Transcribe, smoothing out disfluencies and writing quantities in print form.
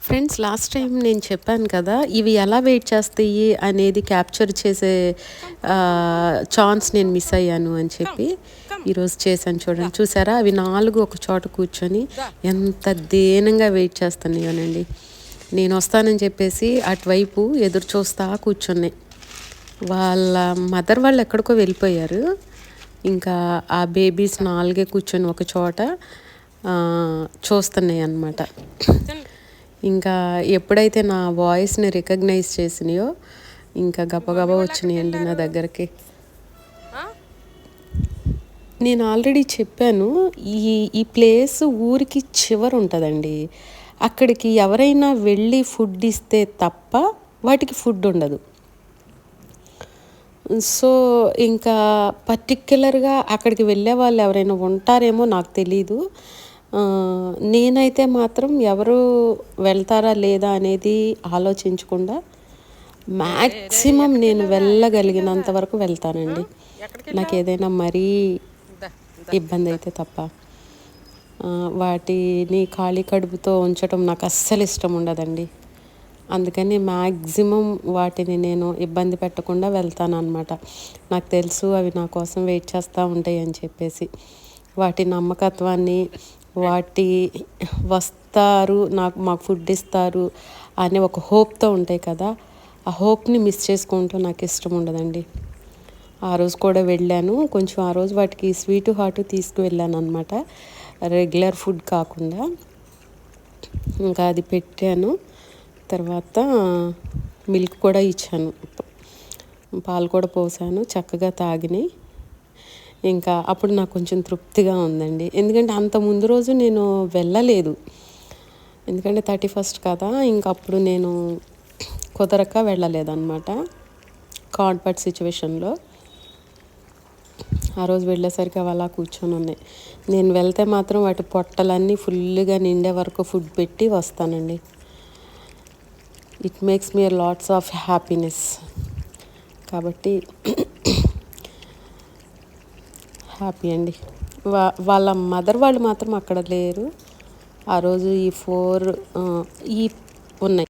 Friends last time నేను చెప్పాను కదా ఇవి ఎలా వెయిట్ చేస్తాయి అనేది క్యాప్చర్ చేసే ఛాన్స్ నేను మిస్ అయ్యాను అని చెప్పి ఈరోజు చేశాను. చూడండి, చూసారా? అవి 4 ఒక చోట కూర్చొని ఎంత దీనంగా వెయిట్ చేస్తున్నాయోనండి. నేను వస్తానని చెప్పేసి అటువైపు ఎదురు చూస్తా కూర్చున్నాయి. వాళ్ళ మదర్ వాళ్ళు ఎక్కడికో వెళ్ళిపోయారు. ఇంకా ఆ బేబీస్ 4 కూర్చొని ఒక చోట చూస్తున్నాయి అన్నమాట. ఇంకా ఎప్పుడైతే నా వాయిస్ని రికగ్నైజ్ చేసినాయో ఇంకా గబగబా వచ్చినాయండి నా దగ్గరికి. నేను ఆల్రెడీ చెప్పాను, ఈ ప్లేస్ ఊరికి చివరి ఉంటుందండి. అక్కడికి ఎవరైనా వెళ్ళి ఫుడ్ ఇస్తే తప్ప వాటికి ఫుడ్ ఉండదు. సో ఇంకా పర్టిక్యులర్గా అక్కడికి వెళ్ళే వాళ్ళు ఎవరైనా ఉంటారేమో నాకు తెలీదు. నేనైతే మాత్రం ఎవరు వెళ్తారా లేదా అనేది ఆలోచించకుండా మ్యాక్సిమం నేను వెళ్ళగలిగినంత వరకు వెళ్తానండి. నాకు ఏదైనా మరీ ఇబ్బంది అయితే తప్ప. వాటిని ఖాళీ కడుపుతో ఉంచడం నాకు అస్సలు ఇష్టం ఉండదండి. అందుకని మ్యాక్సిమం వాటిని నేను ఇబ్బంది పెట్టకుండా వెళ్తాను అన్నమాట. నాకు తెలుసు అవి నా కోసం వెయిట్ చేస్తూ ఉంటాయి అని చెప్పేసి. వాటి నమ్మకత్వాన్ని, వాటి వస్తారు మాకు ఫుడ్ ఇస్తారు అనే ఒక హోప్తో ఉంటాయి కదా, ఆ హోప్ని మిస్ చేసుకుంటూ నాకు ఇష్టం ఉండదండి. ఆ రోజు కూడా వెళ్ళాను, కొంచెం ఆ రోజు వాటికి స్వీటు హాటు తీసుకువెళ్ళాను అనమాట, రెగ్యులర్ ఫుడ్ కాకుండా. ఇంకా అది పెట్టాను. తర్వాత మిల్క్ కూడా ఇచ్చాను, పాలు కూడా పోసాను, చక్కగా తాగినాయి. ఇంకా అప్పుడు నాకు కొంచెం తృప్తిగా ఉందండి. ఎందుకంటే అంత ముందు రోజు నేను వెళ్ళలేదు, ఎందుకంటే 31st కదా. ఇంకా అప్పుడు నేను కుదరక వెళ్ళలేదన్నమాట, కాన్పట్ సిచ్యువేషన్లో. ఆ రోజు వెళ్ళేసరికి అవి అలా కూర్చొని ఉన్నాయి. నేను వెళ్తే మాత్రం వాటి పొట్టలన్నీ ఫుల్గా నిండే వరకు ఫుడ్ పెట్టి వస్తానండి. It makes me lots of happiness. కాబట్టి హ్యాపీ అండి. వాళ్ళ మదర్ వాళ్ళు మాత్రం అక్కడ లేరు ఆ రోజు. ఈ 4 ఉన్నాయి.